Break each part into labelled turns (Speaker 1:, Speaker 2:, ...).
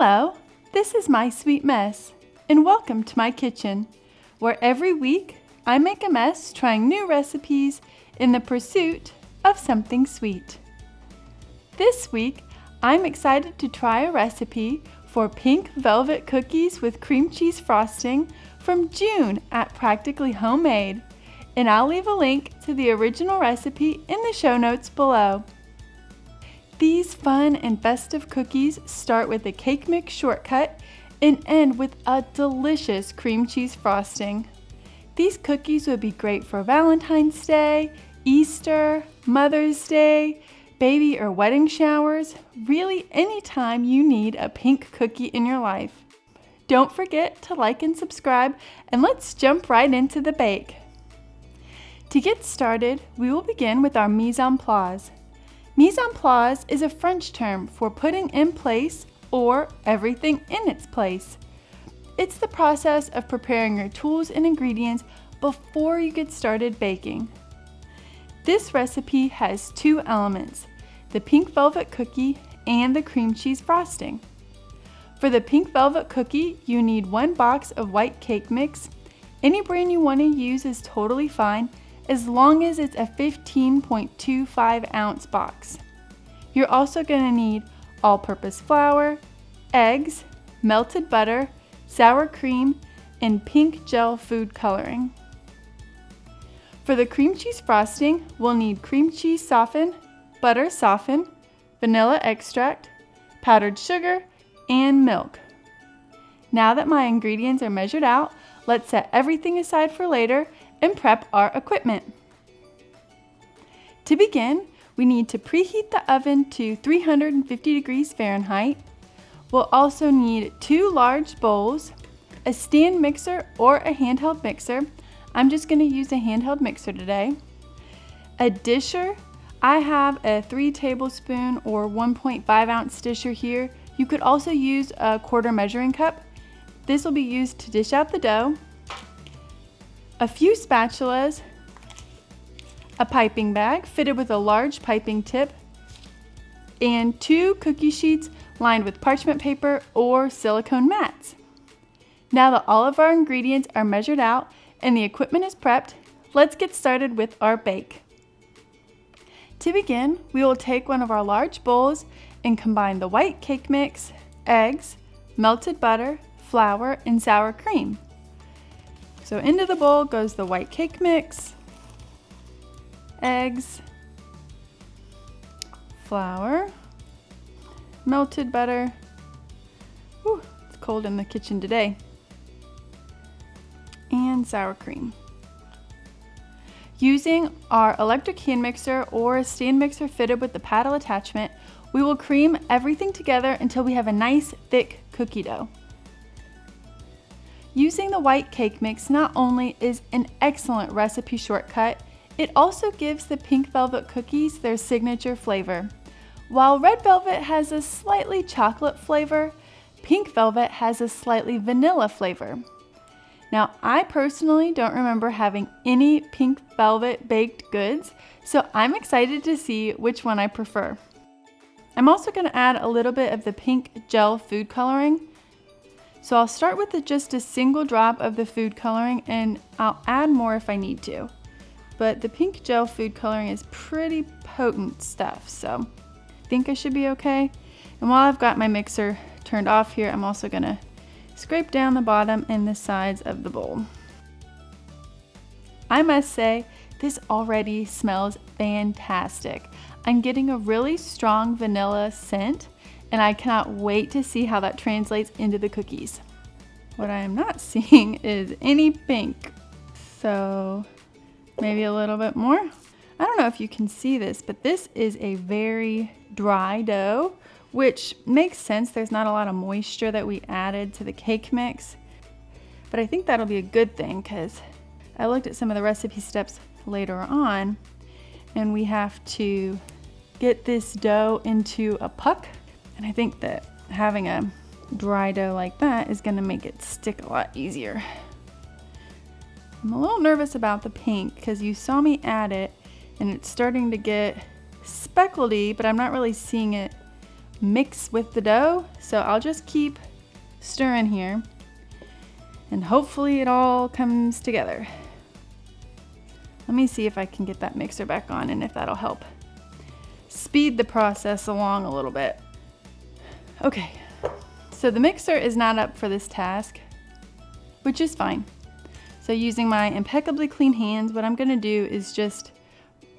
Speaker 1: Hello, this is my sweet mess, and welcome to my kitchen, where every week I make a mess trying new recipes in the pursuit of something sweet. This week, I'm excited to try a recipe for pink velvet cookies with cream cheese frosting from June at Practically Homemade, and I'll leave a link to the original recipe in the show notes below. These fun and festive cookies start with a cake mix shortcut and end with a delicious cream cheese frosting. These cookies would be great for Valentine's Day, Easter, Mother's Day, baby or wedding showers, really anytime you need a pink cookie in your life. Don't forget to like and subscribe, and let's jump right into the bake. To get started, we will begin with our mise en place. Mise en place is a French term for putting in place or everything in its place. It's the process of preparing your tools and ingredients before you get started baking. This recipe has two elements, the pink velvet cookie and the cream cheese frosting. For the pink velvet cookie, you need 1 box of white cake mix. Any brand you want to use is totally fine, as long as it's a 15.25 ounce box. You're also going to need all-purpose flour, eggs, melted butter, sour cream, and pink gel food coloring. For the cream cheese frosting, we'll need cream cheese softened, butter softened, vanilla extract, powdered sugar, and milk. Now that my ingredients are measured out, let's set everything aside for later and prep our equipment. To begin, we need to preheat the oven to 350 degrees Fahrenheit. We'll also need 2 large bowls, a stand mixer or a handheld mixer. I'm just going to use a handheld mixer today. A disher. I have a 3 tablespoon or 1.5 ounce disher here. You could also use a 1/4 measuring cup. This will be used to dish out the dough. A few spatulas, a piping bag fitted with a large piping tip, and 2 cookie sheets lined with parchment paper or silicone mats. Now that all of our ingredients are measured out and the equipment is prepped, let's get started with our bake. To begin, we will take one of our large bowls and combine the white cake mix, eggs, melted butter, flour, and sour cream. So into the bowl goes the white cake mix, eggs, flour, melted butter. Whew, it's cold in the kitchen today. And sour cream. Using our electric hand mixer or a stand mixer fitted with the paddle attachment, we will cream everything together until we have a nice thick cookie dough. Using the white cake mix not only is an excellent recipe shortcut, it also gives the pink velvet cookies their signature flavor. While red velvet has a slightly chocolate flavor, pink velvet has a slightly vanilla flavor. Now, I personally don't remember having any pink velvet baked goods, so I'm excited to see which one I prefer. I'm also going to add a little bit of the pink gel food coloring. So I'll start with just a single drop of the food coloring, and I'll add more if I need to. But the pink gel food coloring is pretty potent stuff, so I think I should be okay. And while I've got my mixer turned off here, I'm also going to scrape down the bottom and the sides of the bowl. I must say, this already smells fantastic. I'm getting a really strong vanilla scent, and I cannot wait to see how that translates into the cookies. What I am not seeing is any pink, so maybe a little bit more. I don't know if you can see this, but this is a very dry dough, which makes sense. There's not a lot of moisture that we added to the cake mix, but I think that'll be a good thing because I looked at some of the recipe steps later on, and we have to get this dough into a puck. And I think that having a dry dough like that is going to make it stick a lot easier. I'm a little nervous about the pink because you saw me add it and it's starting to get speckledy, but I'm not really seeing it mix with the dough. So I'll just keep stirring here and hopefully it all comes together. Let me see if I can get that mixer back on and if that'll help speed the process along a little bit. Okay, so the mixer is not up for this task, which is fine. So using my impeccably clean hands, what I'm gonna do is just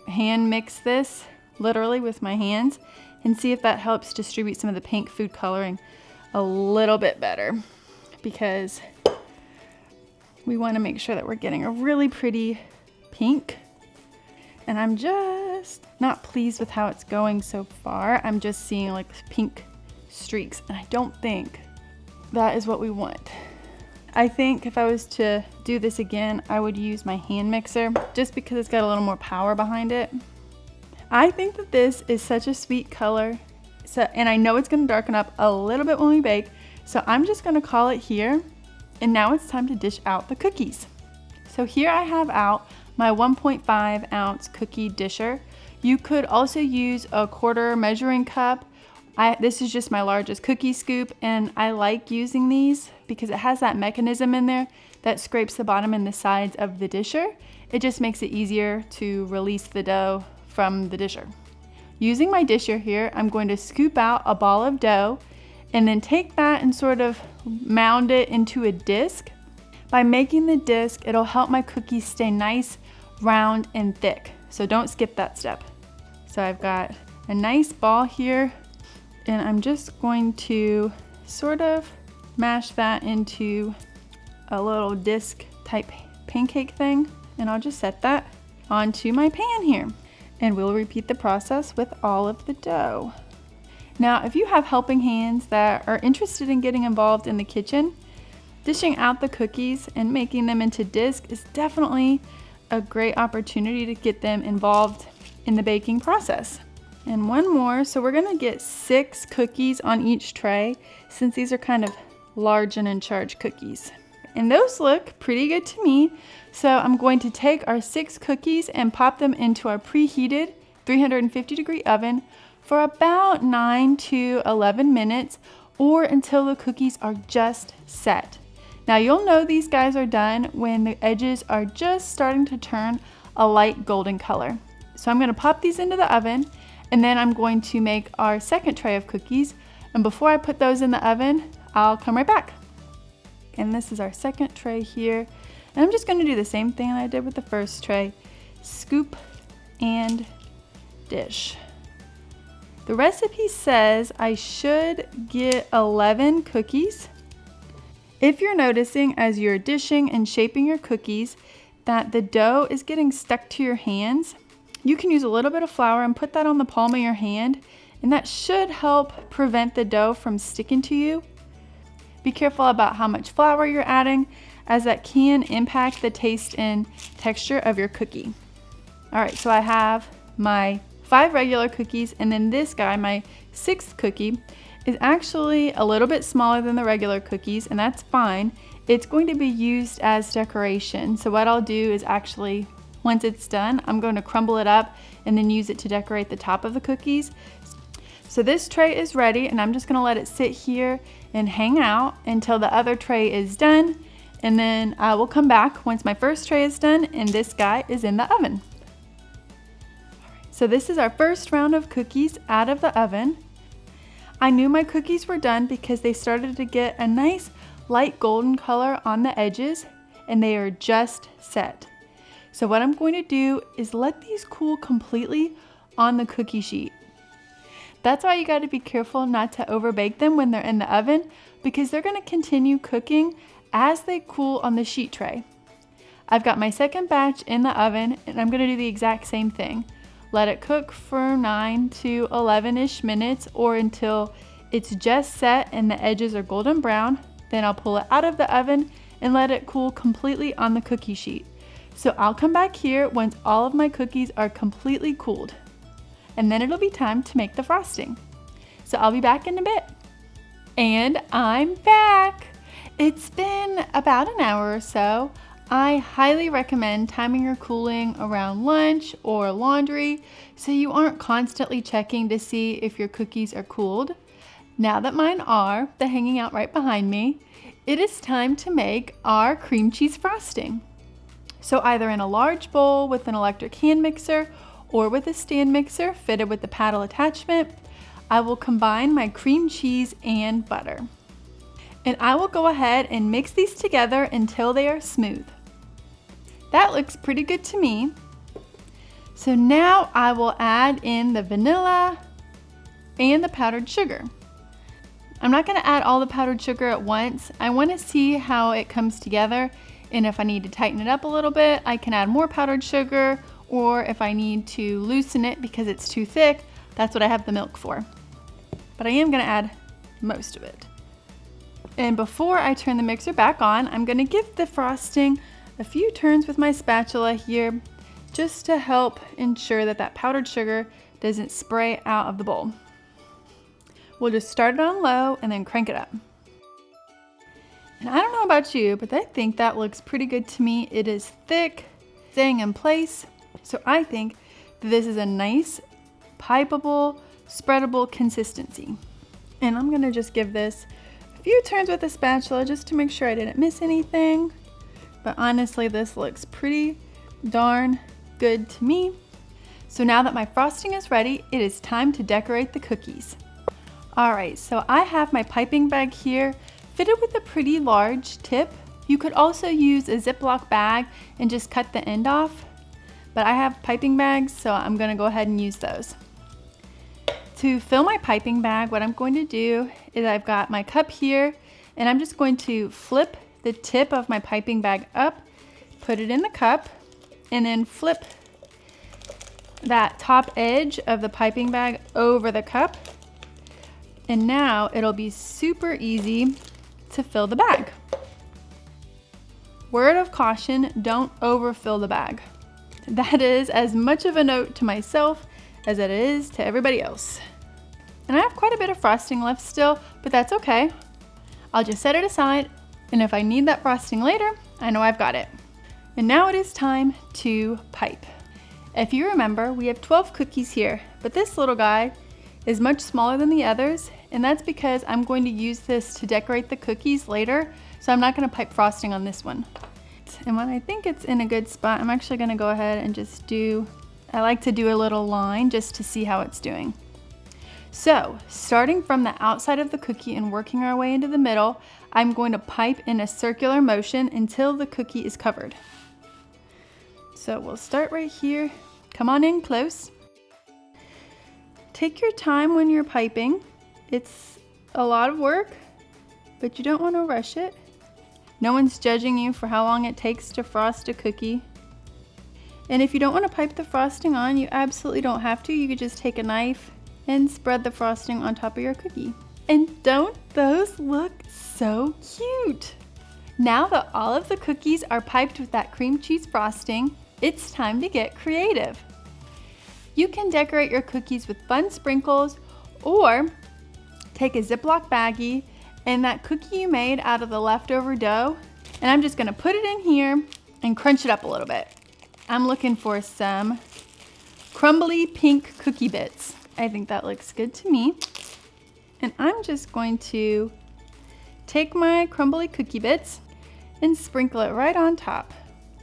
Speaker 1: hand mix this, literally with my hands, and see if that helps distribute some of the pink food coloring a little bit better, because we wanna make sure that we're getting a really pretty pink. And I'm just not pleased with how it's going so far. I'm just seeing like pink streaks, and I don't think that is what we want. I think if I was to do this again, I would use my hand mixer just because it's got a little more power behind it. I think that this is such a sweet color. And I know it's gonna darken up a little bit when we bake, so I'm just gonna call it here. And now it's time to dish out the cookies. So here I have out my 1.5 ounce cookie disher. You could also use a quarter measuring cup. This is just my largest cookie scoop, and I like using these because it has that mechanism in there that scrapes the bottom and the sides of the disher. It just makes it easier to release the dough from the disher. Using my disher here, I'm going to scoop out a ball of dough and then take that and sort of mound it into a disc. By making the disc, it'll help my cookies stay nice, round, and thick. So don't skip that step. So I've got a nice ball here, and I'm just going to sort of mash that into a little disc type pancake thing. And I'll just set that onto my pan here. And we'll repeat the process with all of the dough. Now, if you have helping hands that are interested in getting involved in the kitchen, dishing out the cookies and making them into disc is definitely a great opportunity to get them involved in the baking process. And one more, so we're gonna get 6 cookies on each tray since these are kind of large and in charge cookies. And those look pretty good to me. So I'm going to take our 6 cookies and pop them into our preheated 350-degree oven for about 9 to 11 minutes or until the cookies are just set. Now you'll know these guys are done when the edges are just starting to turn a light golden color. So I'm gonna pop these into the oven, and then I'm going to make our second tray of cookies. And before I put those in the oven, I'll come right back. And this is our second tray here. And I'm just gonna do the same thing that I did with the first tray. Scoop and dish. The recipe says I should get 11 cookies. If you're noticing as you're dishing and shaping your cookies that the dough is getting stuck to your hands, you can use a little bit of flour and put that on the palm of your hand, and that should help prevent the dough from sticking to you. Be careful about how much flour you're adding, as that can impact the taste and texture of your cookie. All right, so I have my 5 regular cookies, and then this guy, my 6th cookie, is actually a little bit smaller than the regular cookies, and that's fine. It's going to be used as decoration. So what I'll do is actually, once it's done, I'm going to crumble it up and then use it to decorate the top of the cookies. So this tray is ready, and I'm just gonna let it sit here and hang out until the other tray is done, and then I will come back once my first tray is done and this guy is in the oven. So this is our first round of cookies out of the oven. I knew my cookies were done because they started to get a nice light golden color on the edges, and they are just set. So what I'm going to do is let these cool completely on the cookie sheet. That's why you got to be careful not to overbake them when they're in the oven, because they're going to continue cooking as they cool on the sheet tray. I've got my second batch in the oven, and I'm going to do the exact same thing. Let it cook for 9 to 11-ish minutes or until it's just set and the edges are golden brown. Then I'll pull it out of the oven and let it cool completely on the cookie sheet. So I'll come back here once all of my cookies are completely cooled. And then it'll be time to make the frosting. So I'll be back in a bit. And I'm back. It's been about an hour or so. I highly recommend timing your cooling around lunch or laundry so you aren't constantly checking to see if your cookies are cooled. Now that mine are, they're hanging out right behind me, it is time to make our cream cheese frosting. So either in a large bowl with an electric hand mixer or with a stand mixer fitted with the paddle attachment, I will combine my cream cheese and butter. And I will go ahead and mix these together until they are smooth. That looks pretty good to me. So now I will add in the vanilla and the powdered sugar. I'm not gonna add all the powdered sugar at once. I wanna see how it comes together, and if I need to tighten it up a little bit, I can add more powdered sugar, or if I need to loosen it because it's too thick, that's what I have the milk for. But I am gonna add most of it. And before I turn the mixer back on, I'm gonna give the frosting a few turns with my spatula here, just to help ensure that that powdered sugar doesn't spray out of the bowl. We'll just start it on low and then crank it up. And I don't know about you, but I think that looks pretty good to me. It is thick, staying in place. So I think that this is a nice, pipeable, spreadable consistency. And I'm gonna just give this a few turns with the spatula just to make sure I didn't miss anything. But honestly, this looks pretty darn good to me. So now that my frosting is ready, it is time to decorate the cookies. All right, so I have my piping bag here fitted with a pretty large tip. You could also use a Ziploc bag and just cut the end off, but I have piping bags, so I'm gonna go ahead and use those. To fill my piping bag, what I'm going to do is I've got my cup here, and I'm just going to flip the tip of my piping bag up, put it in the cup, and then flip that top edge of the piping bag over the cup. And now it'll be super easy to fill the bag. Word of caution, don't overfill the bag. That is as much of a note to myself as it is to everybody else. And I have quite a bit of frosting left still, but that's okay. I'll just set it aside, and if I need that frosting later, I know I've got it. And now it is time to pipe. If you remember, we have 12 cookies here, but this little guy is much smaller than the others, and that's because I'm going to use this to decorate the cookies later, so I'm not going to pipe frosting on this one. And when I think it's in a good spot, I'm actually going to go ahead and just I like to do a little line just to see how it's doing. So, starting from the outside of the cookie and working our way into the middle, I'm going to pipe in a circular motion until the cookie is covered. So we'll start right here. Come on in close. Take your time when you're piping. It's a lot of work, but you don't want to rush it. No one's judging you for how long it takes to frost a cookie. And if you don't want to pipe the frosting on, you absolutely don't have to. You could just take a knife and spread the frosting on top of your cookie. And don't those look so cute? Now that all of the cookies are piped with that cream cheese frosting, it's time to get creative. You can decorate your cookies with fun sprinkles, or take a Ziploc baggie and that cookie you made out of the leftover dough, and I'm just gonna put it in here and crunch it up a little bit. I'm looking for some crumbly pink cookie bits. I think that looks good to me. And I'm just going to take my crumbly cookie bits and sprinkle it right on top.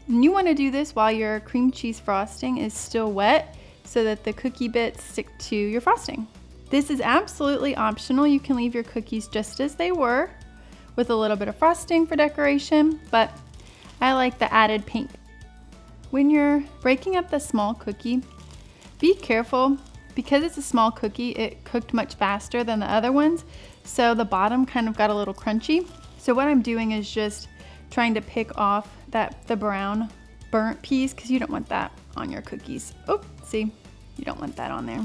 Speaker 1: And you wanna do this while your cream cheese frosting is still wet, so that the cookie bits stick to your frosting. This is absolutely optional. You can leave your cookies just as they were with a little bit of frosting for decoration, but I like the added pink. When you're breaking up the small cookie, be careful. Because it's a small cookie, it cooked much faster than the other ones, so the bottom kind of got a little crunchy. So what I'm doing is just trying to pick off the brown burnt piece, because you don't want that on your cookies. Oh, see, you don't want that on there.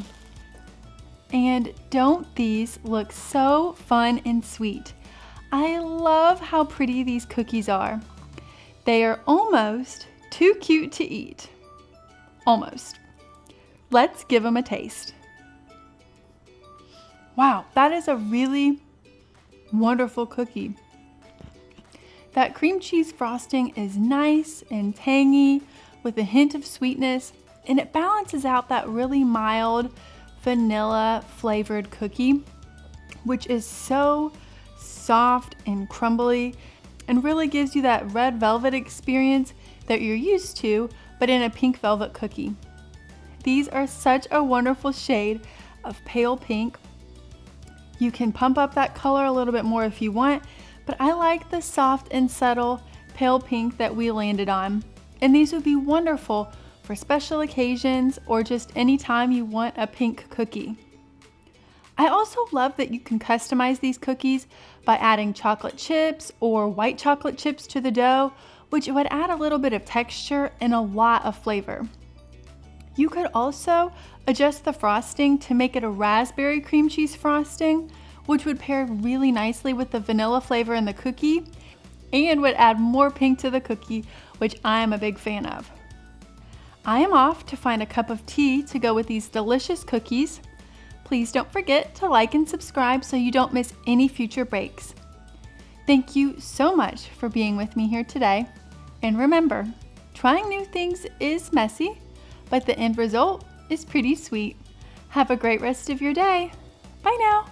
Speaker 1: And don't these look so fun and sweet? I love how pretty these cookies are. They are almost too cute to eat. Almost. Let's give them a taste. Wow, that is a really wonderful cookie. That cream cheese frosting is nice and tangy with a hint of sweetness, and it balances out that really mild vanilla flavored cookie which is so soft and crumbly and really gives you that red velvet experience that you're used to, but in a pink velvet cookie. These are such a wonderful shade of pale pink. You can pump up that color a little bit more if you want, but I like the soft and subtle pale pink that we landed on. And these would be wonderful for special occasions or just any time you want a pink cookie. I also love that you can customize these cookies by adding chocolate chips or white chocolate chips to the dough, which would add a little bit of texture and a lot of flavor. You could also adjust the frosting to make it a raspberry cream cheese frosting, which would pair really nicely with the vanilla flavor in the cookie and would add more pink to the cookie, which I am a big fan of. I am off to find a cup of tea to go with these delicious cookies. Please don't forget to like and subscribe so you don't miss any future breaks. Thank you so much for being with me here today. And remember, trying new things is messy, but the end result is pretty sweet. Have a great rest of your day. Bye now.